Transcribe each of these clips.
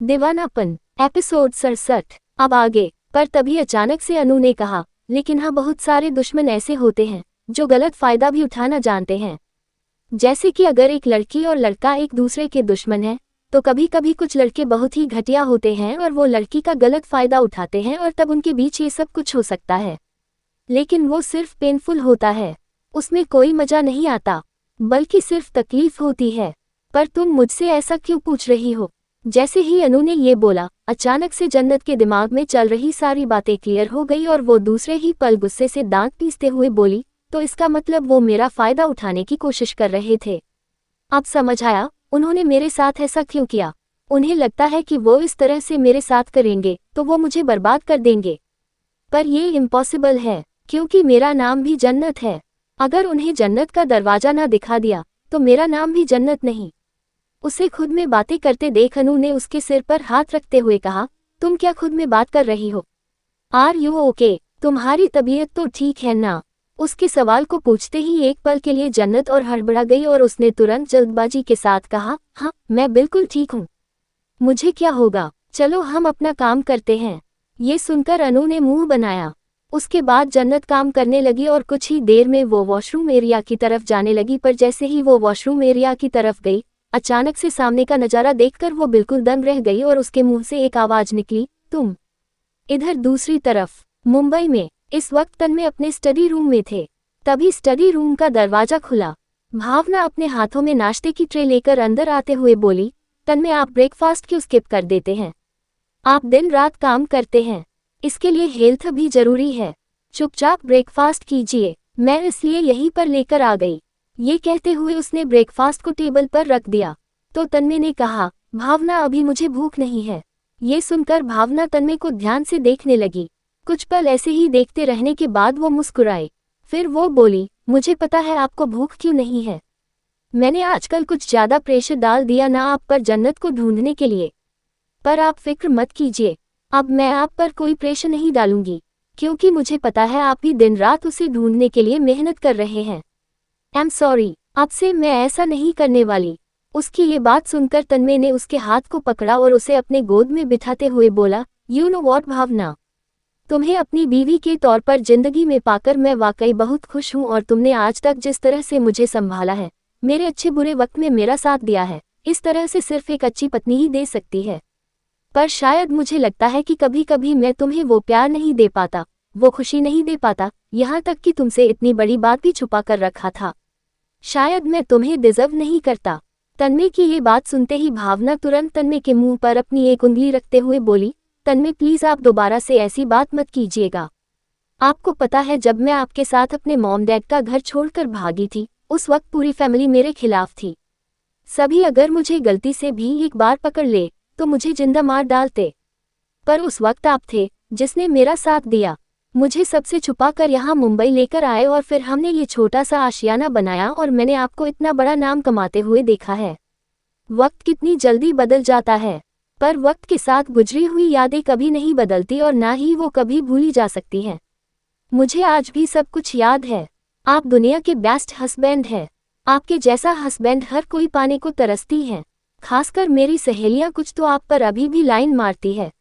दीवानापन episode 67। अब आगे। पर तभी अचानक से अनु ने कहा, लेकिन हाँ, बहुत सारे दुश्मन ऐसे होते हैं जो गलत फायदा भी उठाना जानते हैं। जैसे कि अगर एक लड़की और लड़का एक दूसरे के दुश्मन हैं, तो कभी कभी कुछ लड़के बहुत ही घटिया होते हैं और वो लड़की का गलत फायदा उठाते हैं और तब उनके बीच ये सब कुछ हो सकता है। लेकिन वो सिर्फ पेनफुल होता है, उसमें कोई मजा नहीं आता, बल्कि सिर्फ तकलीफ होती है। पर तुम मुझसे ऐसा क्यों पूछ रही हो? जैसे ही अनु ने ये बोला, अचानक से जन्नत के दिमाग में चल रही सारी बातें क्लियर हो गई और वो दूसरे ही पल गुस्से से दांत पीसते हुए बोली, तो इसका मतलब वो मेरा फायदा उठाने की कोशिश कर रहे थे। अब समझ आया उन्होंने मेरे साथ ऐसा क्यों किया। उन्हें लगता है कि वो इस तरह से मेरे साथ करेंगे तो वो मुझे बर्बाद कर देंगे। पर ये इम्पॉसिबल है, क्योंकि मेरा नाम भी जन्नत है। अगर उन्हें जन्नत का दरवाजा ना दिखा दिया तो मेरा नाम भी जन्नत नहीं। उसे खुद में बातें करते देख अनु ने उसके सिर पर हाथ रखते हुए कहा, तुम क्या खुद में बात कर रही हो? Are you okay? तुम्हारी तबीयत तो ठीक है ना? उसके सवाल को पूछते ही एक पल के लिए जन्नत और हड़बड़ा गई और उसने तुरंत जल्दबाजी के साथ कहा, हाँ, मैं बिल्कुल ठीक हूँ। मुझे क्या होगा, चलो हम अपना काम करते हैं। ये सुनकर अनु ने मुंह बनाया। उसके बाद जन्नत काम करने लगी और कुछ ही देर में वो वॉशरूम एरिया की तरफ जाने लगी। पर जैसे ही वो वॉशरूम एरिया की तरफ गई, अचानक से सामने का नजारा देखकर वो बिल्कुल दंग रह गई और उसके मुंह से एक आवाज निकली, तुम। इधर दूसरी तरफ मुंबई में इस वक्त तन्मय अपने स्टडी रूम में थे। तभी स्टडी रूम का दरवाजा खुला। भावना अपने हाथों में नाश्ते की ट्रे लेकर अंदर आते हुए बोली, तन्मय, आप ब्रेकफास्ट क्यों स्किप कर देते हैं? आप दिन रात काम करते हैं, इसके लिए हेल्थ भी जरूरी है। चुपचाप ब्रेकफास्ट कीजिए, मैं इसलिए यहीं पर लेकर आ गई। ये कहते हुए उसने ब्रेकफास्ट को टेबल पर रख दिया। तो तन्मय ने कहा, भावना, अभी मुझे भूख नहीं है। ये सुनकर भावना तन्मय को ध्यान से देखने लगी। कुछ पल ऐसे ही देखते रहने के बाद वो मुस्कुराई। फिर वो बोली, मुझे पता है आपको भूख क्यों नहीं है। मैंने आजकल कुछ ज्यादा प्रेशर डाल दिया ना आप पर जन्नत को ढूंढने के लिए। पर आप फिक्र मत कीजिए, अब मैं आप पर कोई प्रेशर नहीं डालूंगी, क्योंकि मुझे पता है आप भी दिन रात उसे ढूंढने के लिए मेहनत कर रहे हैं। आई एम सॉरी, अब से मैं ऐसा नहीं करने वाली। उसकी ये बात सुनकर तन्मय ने उसके हाथ को पकड़ा और उसे अपने गोद में बिठाते हुए बोला, यू नो वॉट भावना, तुम्हें अपनी बीवी के तौर पर जिंदगी में पाकर मैं वाकई बहुत खुश हूँ और तुमने आज तक जिस तरह से मुझे संभाला है, मेरे अच्छे बुरे वक्त में मेरा साथ दिया है, इस तरह से सिर्फ एक अच्छी पत्नी ही दे सकती है। पर शायद मुझे लगता है कि कभी कभी मैं तुम्हें वो प्यार नहीं दे पाता, वो खुशी नहीं दे पाता, यहाँ तक कि तुमसे इतनी बड़ी बात भी छुपा कर रखा था। शायद मैं तुम्हें डिजर्व नहीं करता। तन्मय की ये बात सुनते ही भावना तुरंत तन्मय के मुंह पर अपनी एक उंगली रखते हुए बोली, तन्मय, प्लीज आप दोबारा से ऐसी बात मत कीजिएगा। आपको पता है, जब मैं आपके साथ अपने मॉम डैड का घर छोड़कर भागी थी, उस वक्त पूरी फैमिली मेरे खिलाफ थी। सभी अगर मुझे गलती से भी एक बार पकड़ ले तो मुझे जिंदा मार डालते। पर उस वक्त आप थे जिसने मेरा साथ दिया, मुझे सबसे छुपा कर यहाँ मुंबई लेकर आए और फिर हमने ये छोटा सा आशियाना बनाया और मैंने आपको इतना बड़ा नाम कमाते हुए देखा है। वक्त कितनी जल्दी बदल जाता है, पर वक्त के साथ गुजरी हुई यादें कभी नहीं बदलती और ना ही वो कभी भूली जा सकती हैं। मुझे आज भी सब कुछ याद है। आप दुनिया के बेस्ट हस्बैंड हैं। आपके जैसा हस्बैंड हर कोई पाने को तरसती है, खासकर मेरी सहेलियां कुछ तो आप पर अभी भी लाइन मारती है।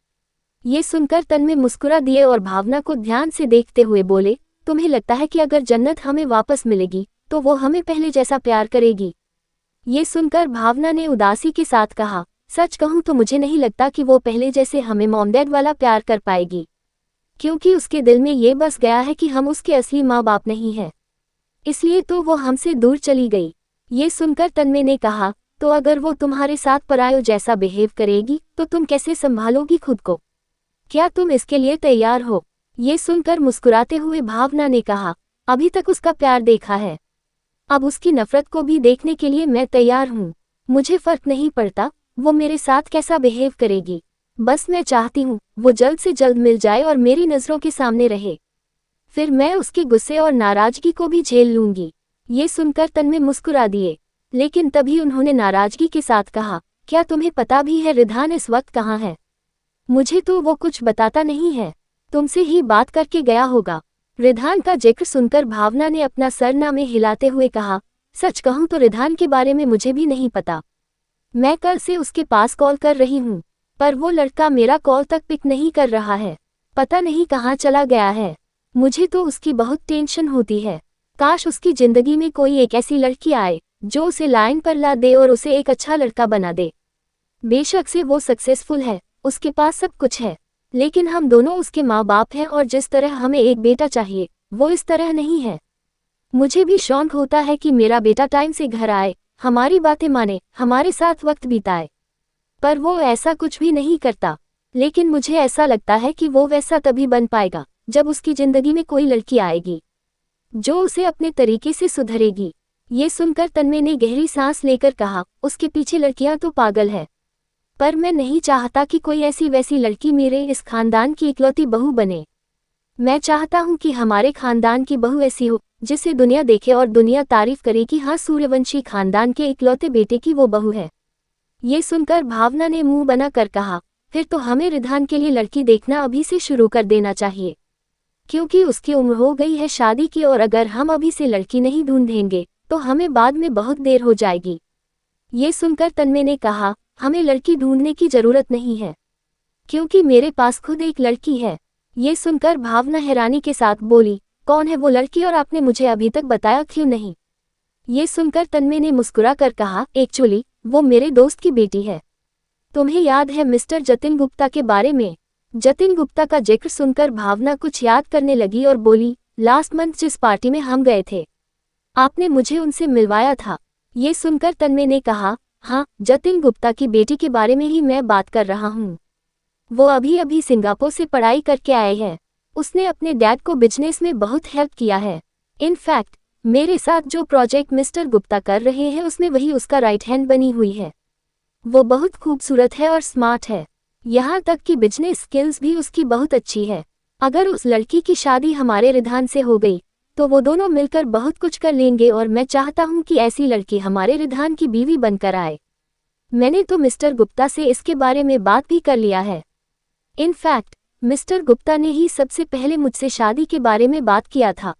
ये सुनकर तन्मय मुस्कुरा दिए और भावना को ध्यान से देखते हुए बोले, तुम्हें लगता है कि अगर जन्नत हमें वापस मिलेगी तो वो हमें पहले जैसा प्यार करेगी? ये सुनकर भावना ने उदासी के साथ कहा, सच कहूं तो मुझे नहीं लगता कि वो पहले जैसे हमें मॉम डैड वाला प्यार कर पाएगी, क्योंकि उसके दिल में ये बस गया है कि हम उसके असली माँ बाप नहीं हैं, इसलिए तो वो हमसे दूर चली गई। ये सुनकर तन्मय ने कहा, तो अगर वो तुम्हारे साथ परायों जैसा बिहेव करेगी तो तुम कैसे संभालोगी खुद को? क्या तुम इसके लिए तैयार हो? ये सुनकर मुस्कुराते हुए भावना ने कहा, अभी तक उसका प्यार देखा है, अब उसकी नफरत को भी देखने के लिए मैं तैयार हूँ। मुझे फर्क नहीं पड़ता वो मेरे साथ कैसा बिहेव करेगी, बस मैं चाहती हूँ वो जल्द से जल्द मिल जाए और मेरी नज़रों के सामने रहे, फिर मैं उसके गुस्से और नाराजगी को भी झेल लूंगी। ये सुनकर तन्मय मुस्कुरा दिए, लेकिन तभी उन्होंने नाराजगी के साथ कहा, क्या तुम्हें पता भी है रिधान इस वक्त कहाँ है? मुझे तो वो कुछ बताता नहीं है, तुमसे ही बात करके गया होगा। रिधान का जिक्र सुनकर भावना ने अपना सर ना में हिलाते हुए कहा, सच कहूं तो रिधान के बारे में मुझे भी नहीं पता। मैं कल से उसके पास कॉल कर रही हूँ, पर वो लड़का मेरा कॉल तक पिक नहीं कर रहा है, पता नहीं कहाँ चला गया है। मुझे तो उसकी बहुत टेंशन होती है। काश उसकी जिंदगी में कोई एक ऐसी लड़की आए जो उसे लाइन पर ला दे और उसे एक अच्छा लड़का बना दे। बेशक से वो सक्सेसफुल है, उसके पास सब कुछ है, लेकिन हम दोनों उसके माँ बाप हैं और जिस तरह हमें एक बेटा चाहिए वो इस तरह नहीं है। मुझे भी शौक होता है कि मेरा बेटा टाइम से घर आए, हमारी बातें माने, हमारे साथ वक्त बिताए, पर वो ऐसा कुछ भी नहीं करता। लेकिन मुझे ऐसा लगता है कि वो वैसा तभी बन पाएगा जब उसकी जिंदगी में कोई लड़की आएगी जो उसे अपने तरीके से सुधरेगी। ये सुनकर तन्मय ने गहरी सांस लेकर कहा, उसके पीछे लड़कियां तो पागल है, पर मैं नहीं चाहता कि कोई ऐसी वैसी लड़की मेरे इस खानदान की इकलौती बहू बने। मैं चाहता हूं कि हमारे खानदान की बहू ऐसी हो जिसे दुनिया देखे और दुनिया तारीफ करे कि हाँ, सूर्यवंशी खानदान के इकलौते बेटे की वो बहू है। ये सुनकर भावना ने मुंह बना कर कहा, फिर तो हमें रिधान के लिए लड़की देखना अभी से शुरू कर देना चाहिए, क्योंकि उसकी उम्र हो गई है शादी की, और अगर हम अभी से लड़की नहीं ढूंढेंगे तो हमें बाद में बहुत देर हो जाएगी। ये सुनकर तन्मय ने कहा, हमें लड़की ढूंढने की जरूरत नहीं है, क्योंकि मेरे पास खुद एक लड़की है। ये सुनकर भावना हैरानी के साथ बोली, कौन है वो लड़की और आपने मुझे अभी तक बताया क्यों नहीं? ये सुनकर तन्मय ने मुस्कुरा कर कहा, एक्चुअली वो मेरे दोस्त की बेटी है। तुम्हें याद है मिस्टर जतिन गुप्ता के बारे में? जतिन गुप्ता का जिक्र सुनकर भावना कुछ याद करने लगी और बोली, लास्ट मंथ जिस पार्टी में हम गए थे, आपने मुझे उनसे मिलवाया था। ये सुनकर तन्मय ने कहा, हाँ, जतिन गुप्ता की बेटी के बारे में ही मैं बात कर रहा हूँ। वो अभी अभी सिंगापुर से पढ़ाई करके आए हैं। उसने अपने डैड को बिजनेस में बहुत हेल्प किया है। इनफैक्ट मेरे साथ जो प्रोजेक्ट मिस्टर गुप्ता कर रहे हैं उसमें वही उसका राइट हैंड बनी हुई है। वो बहुत खूबसूरत है और स्मार्ट है, यहाँ तक कि बिजनेस स्किल्स भी उसकी बहुत अच्छी है। अगर उस लड़की की शादी हमारे रिधान से हो गई तो वो दोनों मिलकर बहुत कुछ कर लेंगे, और मैं चाहता हूँ कि ऐसी लड़की हमारे रिधान की बीवी बनकर आए। मैंने तो मिस्टर गुप्ता से इसके बारे में बात भी कर लिया है। इनफैक्ट मिस्टर गुप्ता ने ही सबसे पहले मुझसे शादी के बारे में बात किया था।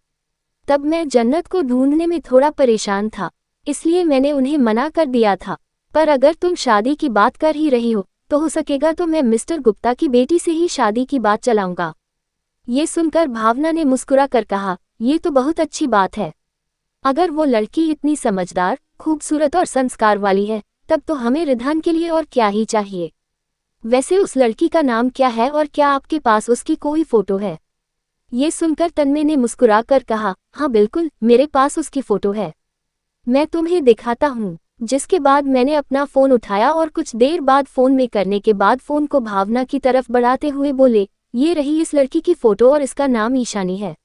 तब मैं जन्नत को ढूंढने में थोड़ा परेशान था, इसलिए मैंने उन्हें मना कर दिया था। पर अगर तुम शादी की बात कर ही रही हो सकेगा तो मैं मिस्टर गुप्ता की बेटी से ही शादी की बात चलाऊंगा। ये सुनकर भावना ने मुस्कुरा कर कहा, ये तो बहुत अच्छी बात है। अगर वो लड़की इतनी समझदार, खूबसूरत और संस्कार वाली है तब तो हमें रिधान के लिए और क्या ही चाहिए। वैसे उस लड़की का नाम क्या है और क्या आपके पास उसकी कोई फोटो है? ये सुनकर तन्मय ने मुस्कुरा कर कहा, हाँ बिल्कुल, मेरे पास उसकी फोटो है, मैं तुम्हें दिखाता हूँ। जिसके बाद मैंने अपना फोन उठाया और कुछ देर बाद फोन में करने के बाद फोन को भावना की तरफ बढ़ाते हुए बोले, ये रही इस लड़की की फोटो और इसका नाम ईशानी है।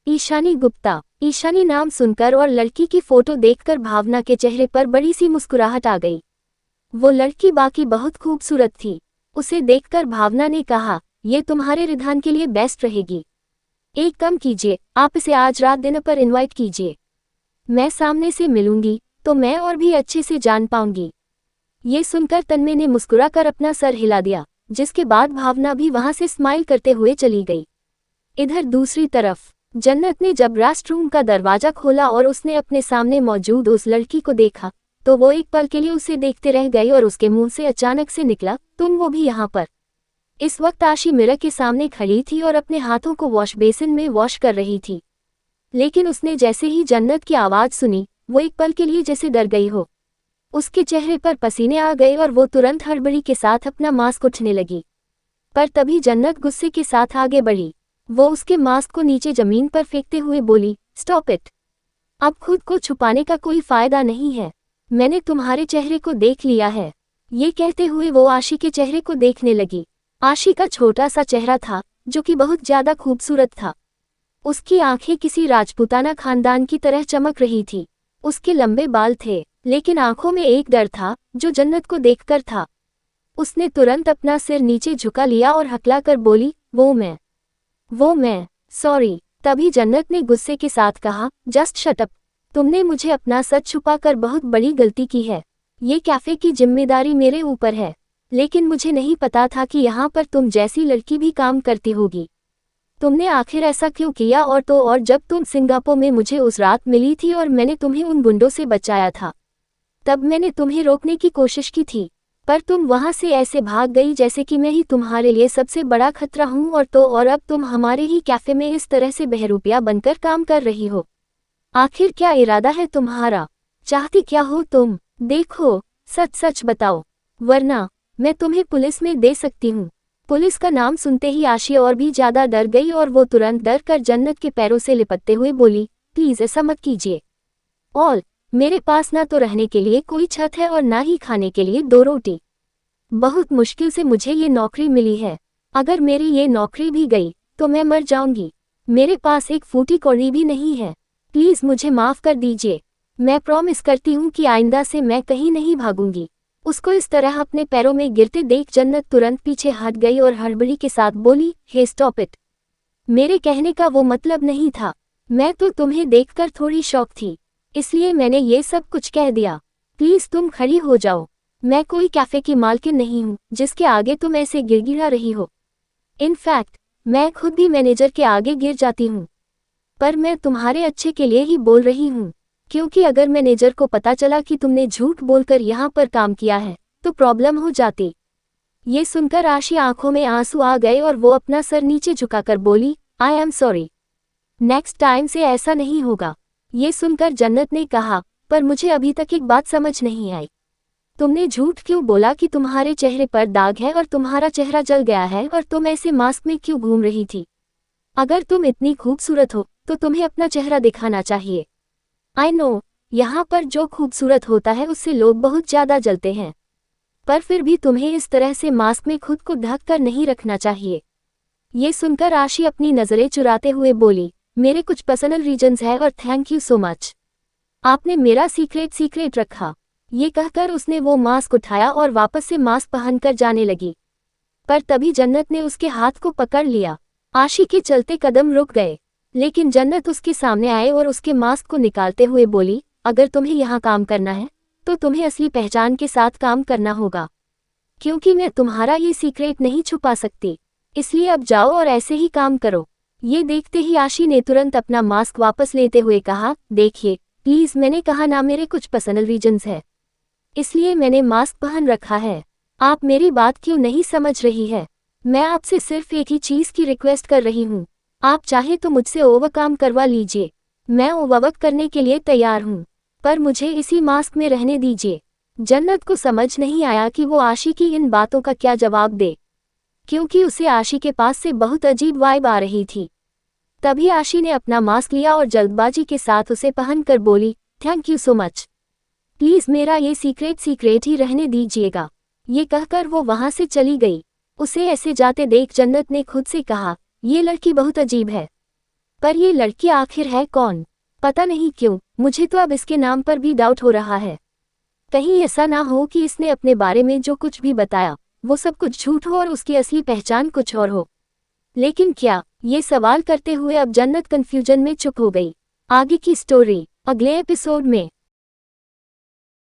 ईशानी गुप्ता। ईशानी नाम सुनकर और लड़की की फोटो देखकर भावना के चेहरे पर बड़ी सी मुस्कुराहट आ गई। वो लड़की बाकी बहुत खूबसूरत थी। उसे देखकर भावना ने कहा, ये तुम्हारे रिधान के लिए बेस्ट रहेगी। एक काम कीजिए, आप इसे आज रात डिनर पर इनवाइट कीजिए। मैं सामने से मिलूंगी तो मैं और भी अच्छे से जान पाऊंगी। ये सुनकर तन्मय ने मुस्कुराकर अपना सर हिला दिया, जिसके बाद भावना भी वहां से स्माइल करते हुए चली गई। इधर दूसरी तरफ जन्नत ने जब रेस्टरूम का दरवाजा खोला और उसने अपने सामने मौजूद उस लड़की को देखा तो वो एक पल के लिए उसे देखते रह गई और उसके मुंह से अचानक से निकला, तुम वो भी यहाँ पर? इस वक्त आशी मिरर के सामने खड़ी थी और अपने हाथों को वॉश बेसिन में वॉश कर रही थी। लेकिन उसने जैसे ही जन्नत की आवाज़ सुनी वो एक पल के लिए जैसे डर गई हो। उसके चेहरे पर पसीने आ गए और वो तुरंत हड़बड़ी के साथ अपना मास्क उठने लगी। पर तभी जन्नत गुस्से के साथ आगे बढ़ी। वो उसके मास्क को नीचे जमीन पर फेंकते हुए बोली, स्टॉप इट। अब खुद को छुपाने का कोई फायदा नहीं है, मैंने तुम्हारे चेहरे को देख लिया है। ये कहते हुए वो आशी के चेहरे को देखने लगी। आशी का छोटा सा चेहरा था जो कि बहुत ज्यादा खूबसूरत था। उसकी आंखें किसी राजपूताना खानदान की तरह चमक रही थी। उसके लंबे बाल थे, लेकिन आंखों में एक डर था जो जन्नत को देखकर था। उसने तुरंत अपना सिर नीचे झुका लिया और हकला कर बोली, वो मैं, सॉरी। तभी जन्नत ने गुस्से के साथ कहा, जस्ट शट अप। तुमने मुझे अपना सच छुपाकर बहुत बड़ी गलती की है। ये कैफे की जिम्मेदारी मेरे ऊपर है, लेकिन मुझे नहीं पता था कि यहाँ पर तुम जैसी लड़की भी काम करती होगी। तुमने आखिर ऐसा क्यों किया? और जब तुम सिंगापुर में मुझे उस रात मिली थी और मैंने तुम्हें उन गुंडों से बचाया था, तब मैंने तुम्हें रोकने की कोशिश की थी, पर तुम वहां से ऐसे भाग गई जैसे कि मैं ही तुम्हारे लिए सबसे बड़ा खतरा हूं, और अब तुम हमारे ही कैफे में इस तरह से बहरूपिया बनकर काम कर रही हो। आखिर क्या इरादा है तुम्हारा? चाहती क्या हो तुम? देखो, सच सच बताओ, वरना मैं तुम्हें पुलिस में दे सकती हूँ। पुलिस का नाम सुनते ही आशी और भी ज्यादा डर गई और वो तुरंत डर कर जन्नत के पैरों से लिपटते हुए बोली, प्लीज ऐसा मत कीजिए। और मेरे पास ना तो रहने के लिए कोई छत है और ना ही खाने के लिए 2 रोटी। बहुत मुश्किल से मुझे ये नौकरी मिली है। अगर मेरी ये नौकरी भी गई तो मैं मर जाऊंगी। मेरे पास एक फूटी कौड़ी भी नहीं है। प्लीज मुझे माफ कर दीजिए। मैं प्रॉमिस करती हूँ कि आइंदा से मैं कहीं नहीं भागूंगी। उसको इस तरह अपने पैरों में गिरते देख जन्नत तुरंत पीछे हट गई और हड़बड़ी के साथ बोली, हे स्टॉप इट। मेरे कहने का वो मतलब नहीं था। मैं तो तुम्हें देखकर थोड़ी शौक थी, इसलिए मैंने ये सब कुछ कह दिया। प्लीज तुम खड़ी हो जाओ। मैं कोई कैफे की मालकिन नहीं हूँ जिसके आगे तुम ऐसे गिड़गिड़ा रही हो। इनफैक्ट मैं खुद भी मैनेजर के आगे गिर जाती हूँ। पर मैं तुम्हारे अच्छे के लिए ही बोल रही हूँ, क्योंकि अगर मैनेजर को पता चला कि तुमने झूठ बोलकर यहाँ पर काम किया है तो प्रॉब्लम हो जाती। ये सुनकर आशी आंखों में आंसू आ गए और वो अपना सर नीचे झुकाकर बोली, I am sorry. Next time से ऐसा नहीं होगा। ये सुनकर जन्नत ने कहा, पर मुझे अभी तक एक बात समझ नहीं आई। तुमने झूठ क्यों बोला कि तुम्हारे चेहरे पर दाग है और तुम्हारा चेहरा जल गया है, और तुम ऐसे मास्क में क्यों घूम रही थी? अगर तुम इतनी खूबसूरत हो तो तुम्हें अपना चेहरा दिखाना चाहिए। आई नो, यहाँ पर जो खूबसूरत होता है उससे लोग बहुत ज्यादा जलते हैं, पर फिर भी तुम्हें इस तरह से मास्क में खुद को ढक कर नहीं रखना चाहिए। ये सुनकर आशी अपनी नजरें चुराते हुए बोली, मेरे कुछ पर्सनल रीजंस है और थैंक यू सो मच। आपने मेरा सीक्रेट रखा। ये कहकर उसने वो मास्क उठाया और वापस से मास्क पहनकर जाने लगी। पर तभी जन्नत ने उसके हाथ को पकड़ लिया। आशी के चलते कदम रुक गए, लेकिन जन्नत उसके सामने आए और उसके मास्क को निकालते हुए बोली, अगर तुम्हें यहाँ काम करना है तो तुम्हें असली पहचान के साथ काम करना होगा, क्योंकि मैं तुम्हारा ये सीक्रेट नहीं छुपा सकती। इसलिए अब जाओ और ऐसे ही काम करो। ये देखते ही आशी ने तुरंत अपना मास्क वापस लेते हुए कहा, देखिए प्लीज, मैंने कहा ना, मेरे कुछ पर्सनल रीजंस है, इसलिए मैंने मास्क पहन रखा है। आप मेरी बात क्यों नहीं समझ रही है? मैं आपसे सिर्फ एक ही चीज की रिक्वेस्ट कर रही हूँ। आप चाहे तो मुझसे ओवरकम करवा लीजिए, मैं ओवरवर्क करने के लिए तैयार हूँ, पर मुझे इसी मास्क में रहने दीजिए। जन्नत को समझ नहीं आया कि वो आशी की इन बातों का क्या जवाब दे, क्योंकि उसे आशी के पास से बहुत अजीब वाइब आ रही थी। तभी आशी ने अपना मास्क लिया और जल्दबाजी के साथ उसे पहनकर बोली, thank you so much. Please मेरा ये सीक्रेट ही रहने दीजिएगा। ये कहकर वो वहां से चली गई। उसे ऐसे जाते देख जन्नत ने खुद से कहा, ये लड़की बहुत अजीब है, पर ये लड़की आखिर है कौन? पता नहीं क्यों मुझे तो अब इसके नाम पर भी डाउट हो रहा है। कहीं ऐसा ना हो कि इसने अपने बारे में जो कुछ भी बताया वो सब कुछ झूठ हो और उसकी असली पहचान कुछ और हो। लेकिन क्या? ये सवाल करते हुए अब जन्नत कंफ्यूजन में चुप हो गई। आगे की स्टोरी अगले एपिसोड में।